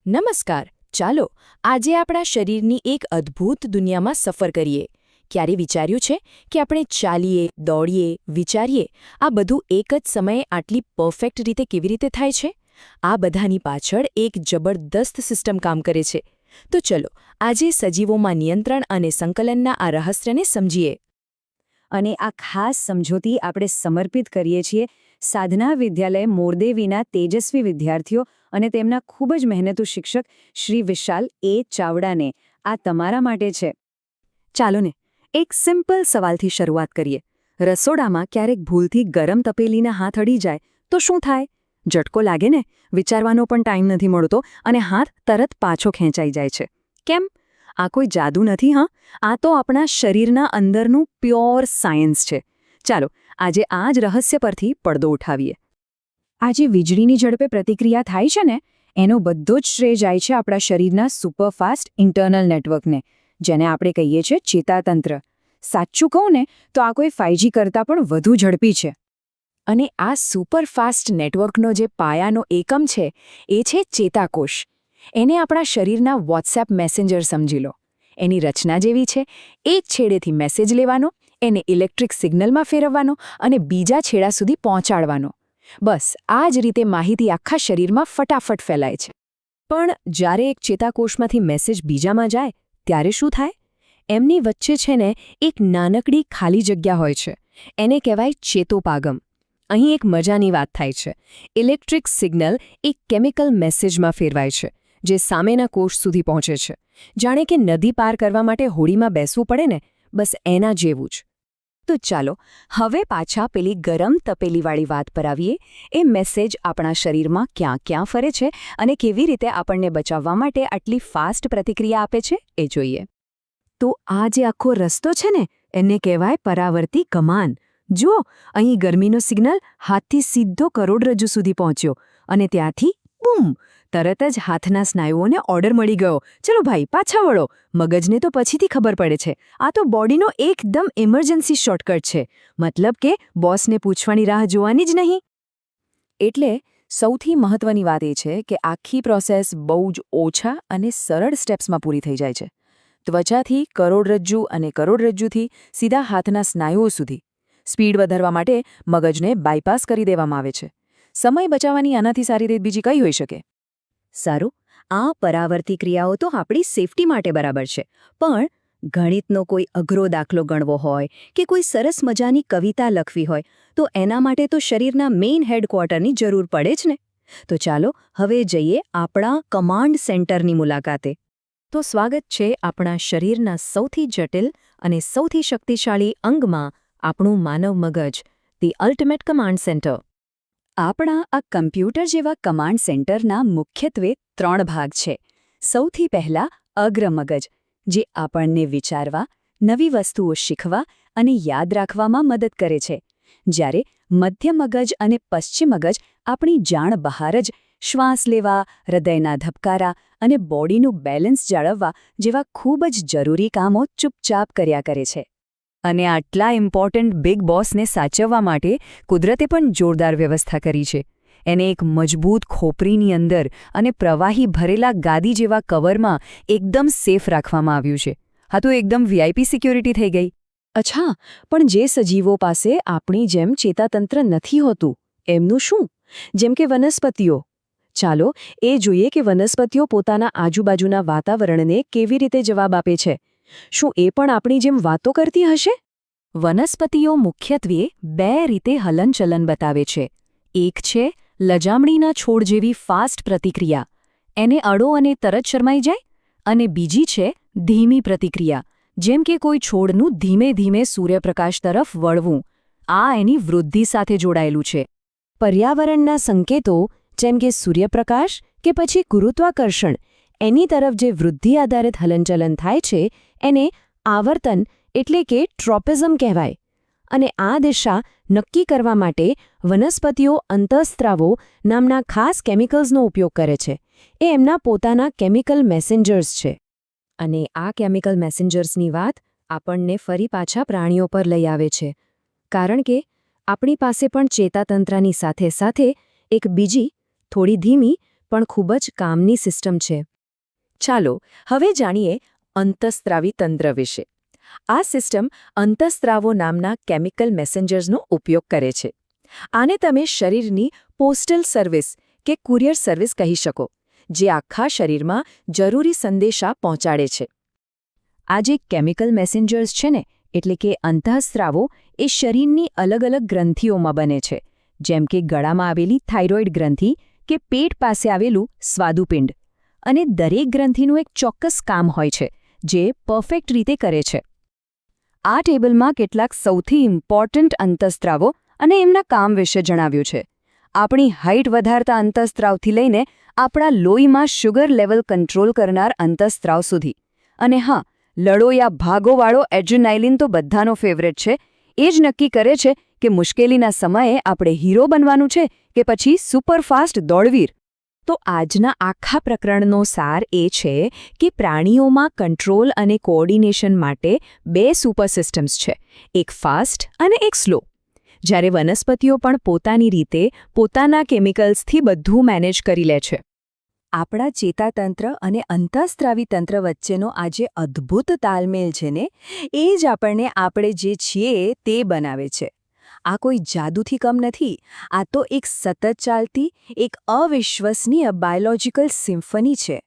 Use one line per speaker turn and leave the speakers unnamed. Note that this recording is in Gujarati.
નમસ્કાર. ચાલો આજે આપણા શરીરની એક અદ્ભુત દુનિયામાં સફર કરીએ. ક્યારે વિચાર્યું છે કે આપણે ચાલીએ, દોડીએ, વિચારીએ આ બધું એક જ સમયે આટલી પરફેક્ટ રીતે કેવી રીતે થાય છે? આ બધાની પાછળ એક જબરદસ્ત સિસ્ટમ કામ કરે છે. તો ચલો આજે સજીવોમાં નિયંત્રણ અને સંકલનના આ રહસ્યને સમજીએ.
અને આ ખાસ સમજૂતી આપણે સમર્પિત કરીએ છીએ સાધના વિદ્યાલય મોરદેવીના તેજસ્વી વિદ્યાર્થીઓ અને તેમના ખૂબ જ મહેનતુ શિક્ષક શ્રી વિશાલ એ ચાવડાને. આ તમારા માટે છે. ચાલો ને એક સિમ્પલ સવાલથી શરૂઆત કરીએ. રસોડામાં ક્યારેક ભૂલથી ગરમ તપેલીના હાથ અડી જાય તો શું થાય? ઝટકો લાગે ને, વિચારવાનો પણ ટાઈમ નથી મળતો અને હાથ તરત પાછો ખેંચાઈ જાય છે. કેમ? આ કોઈ જાદુ નથી. આ તો આપણા શરીરના અંદરનું પ્યોર સાયન્સ છે. ચાલો આજે આ જ રહસ્ય પરથી પડદો ઉઠાવીએ. આ જે વીજળીની ઝડપે પ્રતિક્રિયા થાય છે ને, એનો બધો જ શ્રેય જાય છે આપણા શરીરના સુપરફાસ્ટ ઇન્ટરનલ નેટવર્કને, જેને આપણે કહીએ છીએ ચેતાતંત્ર. સાચું કહું ને તો આ કોઈ 5G કરતાં પણ વધુ ઝડપી છે.
અને આ સુપરફાસ્ટ નેટવર્કનો જે પાયાનો એકમ છે એ છે ચેતાકોષ. એને આપણા શરીરના વોટ્સએપ મેસેન્જર સમજી લો. એની રચના જેવી છે. એક છેડેથી મેસેજ લેવાનો, એને ઇલેક્ટ્રિક સિગ્નલમાં ફેરવવાનો અને બીજા છેડા સુધી પહોંચાડવાનો. બસ આ જ રીતે માહિતી આખા શરીરમાં ફટાફટ ફેલાય છે.
પણ જ્યારે એક ચેતાકોષમાંથી મેસેજ બીજામાં જાય ત્યારે શું થાય? એમની વચ્ચે છે ને એક નાનકડી ખાલી જગ્યા હોય છે. એને કહેવાય ચેતોપાગમ. અહીં એક મજાની વાત થાય છે. ઇલેક્ટ્રિક સિગ્નલ એક કેમિકલ મેસેજમાં ફેરવાય છે, જે સામેના કોષ સુધી પહોંચે છે. જાણે કે નદી પાર કરવા માટે હોડીમાં બેસવું પડે ને, બસ એના જેવું જ. તો ચાલો હવે પાછા પેલી ગરમ તપેલીવાળી વાત પર આવીએ. એ મેસેજ આપણા શરીરમાં ક્યાં ક્યાં ફરે છે અને કેવી રીતે આપણને બચાવવા માટે આટલી ફાસ્ટ પ્રતિક્રિયા આપે છે એ જોઈએ. તો આ જે આખો રસ્તો છે ને, એને કહેવાય પરાવર્તી કમાન. જુઓ, અહીં ગરમીનો સિગ્નલ હાથથી સીધો કરોડરજ્જુ સુધી પહોંચ્યો અને ત્યાંથી બૂમ! તરત જ હાથના સ્નાયુઓને ઓર્ડર મળી ગયો. ચલો ભાઈ, પાછા વળો. મગજને તો પછીથી ખબર પડે છે. આ તો બોડીનો એકદમ ઇમરજન્સી શોર્ટકટ છે. મતલબ કે બોસને પૂછવાની રાહ જોવાની જ નહીં. એટલે સૌથી મહત્વની વાત એ છે કે આખી પ્રોસેસ બહુ જ ઓછા અને સરળ સ્ટેપ્સમાં પૂરી થઈ જાય છે. ત્વચાથી કરોડરજ્જુ અને કરોડરજ્જુથી સીધા હાથના સ્નાયુઓ સુધી. સ્પીડ વધારવા માટે મગજને બાયપાસ કરી દેવામાં આવે છે. સમય બચાવવાની આનાથી સારી રીત બીજી કઈ હોઈ શકે? સારું, આ પરાવર્તી ક્રિયાઓ તો આપણી સેફટી માટે બરાબર છે. પણ ગણિતનો કોઈ અઘરો દાખલો ગણવો હોય કે કોઈ સરસ મજાની કવિતા લખવી હોય તો એના માટે તો શરીરના મેઇન હેડક્વાર્ટરની જરૂર પડે જ ને. તો ચાલો હવે જઈએ આપણા કમાન્ડ સેન્ટરની મુલાકાતે. તો સ્વાગત છે આપણા શરીરના સૌથી જટિલ અને સૌથી શક્તિશાળી અંગમાં, આપણું માનવ મગજ, ધી અલ્ટિમેટ કમાન્ડ સેન્ટર. આપણા આ કમ્પ્યુટર જેવા કમાન્ડ સેન્ટરના મુખ્યત્વે 3 ભાગ છે. સૌથી પહેલા અગ્રમગજ, જે આપણને વિચારવા, નવી વસ્તુઓ શીખવા અને યાદ રાખવામાં મદદ કરે છે. જ્યારે મધ્ય મગજ અને પશ્ચિમ મગજ આપણી જાણ બહાર જ શ્વાસ લેવા, હૃદયના ધબકારા અને બોડીનું બેલેન્સ જાળવવા જેવા ખૂબ જ જરૂરી કામો ચૂપચાપ કર્યા કરે છે. અને આટલા ઇમ્પોર્ટન્ટ બિગ બોસને સાચવવા માટે કુદરતે પણ જોરદાર વ્યવસ્થા કરી છે. એને એક મજબૂત ખોપરીની અંદર અને પ્રવાહી ભરેલા ગાદી જેવા કવરમાં એકદમ સેફ રાખવામાં આવ્યું છે. હા, તો એકદમ VIP સિક્યોરિટી થઈ ગઈ. અચ્છા, પણ જે સજીવો પાસે આપણી જેમ ચેતાતંત્ર નથી હોતું, એમનું શું? જેમ કે વનસ્પતિઓ. ચાલો એ જોઈએ કે વનસ્પતિઓ પોતાના આજુબાજુના વાતાવરણને કેવી રીતે જવાબ આપે છે. શું એ પણ આપણી જેમ વાતો કરતી હશે? વનસ્પતિઓ મુખ્યત્વે 2 રીતે હલનચલન બતાવે છે. એક છે લજામણીના છોડ જેવી ફાસ્ટ પ્રતિક્રિયા, એને અડો અને તરત શરમાઈ જાય. અને બીજી છે ધીમી પ્રતિક્રિયા, જેમ કે કોઈ છોડનું ધીમે ધીમે સૂર્યપ્રકાશ તરફ વળવું. આ એની વૃદ્ધિ સાથે જોડાયેલું છે. પર્યાવરણના સંકેતો જેમ કે સૂર્યપ્રકાશ કે પછી ગુરુત્વાકર્ષણ, એની તરફ જે વૃદ્ધિ આધારિત હલનચલન થાય છે એને આવર્તન એટલે કે ટ્રોપિઝમ કહેવાય. અને આ દિશા નક્કી કરવા માટે વનસ્પતિઓ અંતઃસ્ત્રાવો નામના ખાસ કેમિકલ્સનો ઉપયોગ કરે છે. એ એમના પોતાના કેમિકલ મેસેન્જર્સ છે. અને આ કેમિકલ મેસેન્જર્સની વાત આપણને ફરી પાછા પ્રાણીઓ પર લઈ આવે છે. કારણ કે આપણી પાસે પણ ચેતાતંત્રની સાથે સાથે એક બીજી, થોડી ધીમી પણ ખૂબ જ કામની સિસ્ટમ છે.
ચાલો હવે જાણીએ અંતઃસ્ત્રાવી તંત્ર વિશે. આ સિસ્ટમ અંતઃસ્ત્રાવો નામના કેમિકલ મેસેન્જર્સનો ઉપયોગ કરે છે. આને તમે શરીરની પોસ્ટલ સર્વિસ કે કુરિયર સર્વિસ કહી શકો, જે આખા શરીરમાં જરૂરી સંદેશા પહોંચાડે છે.
આ જે કેમિકલ મેસેન્જર્સ છે ને, એટલે કે અંતઃસ્ત્રાવો, એ શરીરની અલગ અલગ ગ્રંથિઓમાં બને છે, જેમ કે ગળામાં આવેલી થાઇરોઇડ ગ્રંથિ કે પેટ પાસે આવેલું સ્વાદુપિંડ. અને દરેક ગ્રંથિનું એક ચોક્કસ કામ હોય છે, જે પરફેક્ટ રીતે કરે છે. આ ટેબલમાં કેટલાક સૌથી ઇમ્પોર્ટન્ટ અંતઃસ્ત્રાવો અને એમના કામ વિશે જણાવ્યું છે. આપણી હાઇટ વધારતા અંતઃસ્ત્રાવથી લઈને આપણા લોહીમાં શુગર લેવલ કંટ્રોલ કરનાર અંતઃસ્ત્રાવ સુધી. અને હા, લડો યા ભાગોવાળો એડ્રેનાલિન તો બધાનો ફેવરેટ છે. એ જ નક્કી કરે છે કે મુશ્કેલીના સમયે આપણે હીરો બનવાનું છે કે પછી સુપરફાસ્ટ દોડવીર. તો આજના આખા પ્રકરણનો સાર એ છે કે પ્રાણીઓમાં કંટ્રોલ અને કોઓર્ડિનેશન માટે 2 સુપર સિસ્ટમ્સ છે, એક ફાસ્ટ અને એક સ્લો. જ્યારે વનસ્પતિઓ પણ પોતાની રીતે પોતાના કેમિકલ્સથી બધું મેનેજ કરી લે છે. આપણા ચેતાતંત્ર અને અંતઃસ્ત્રાવી તંત્ર વચ્ચેનો આ જે અદ્ભુત તાલમેલ છે ને, એ જ આપણે જે છીએ તે બનાવે છે. આ કોઈ જાદુથી કમ નથી. આ તો એક સતત ચાલતી, એક અવિશ્વસનીય બાયોલોજિકલ સિમ્ફની છે.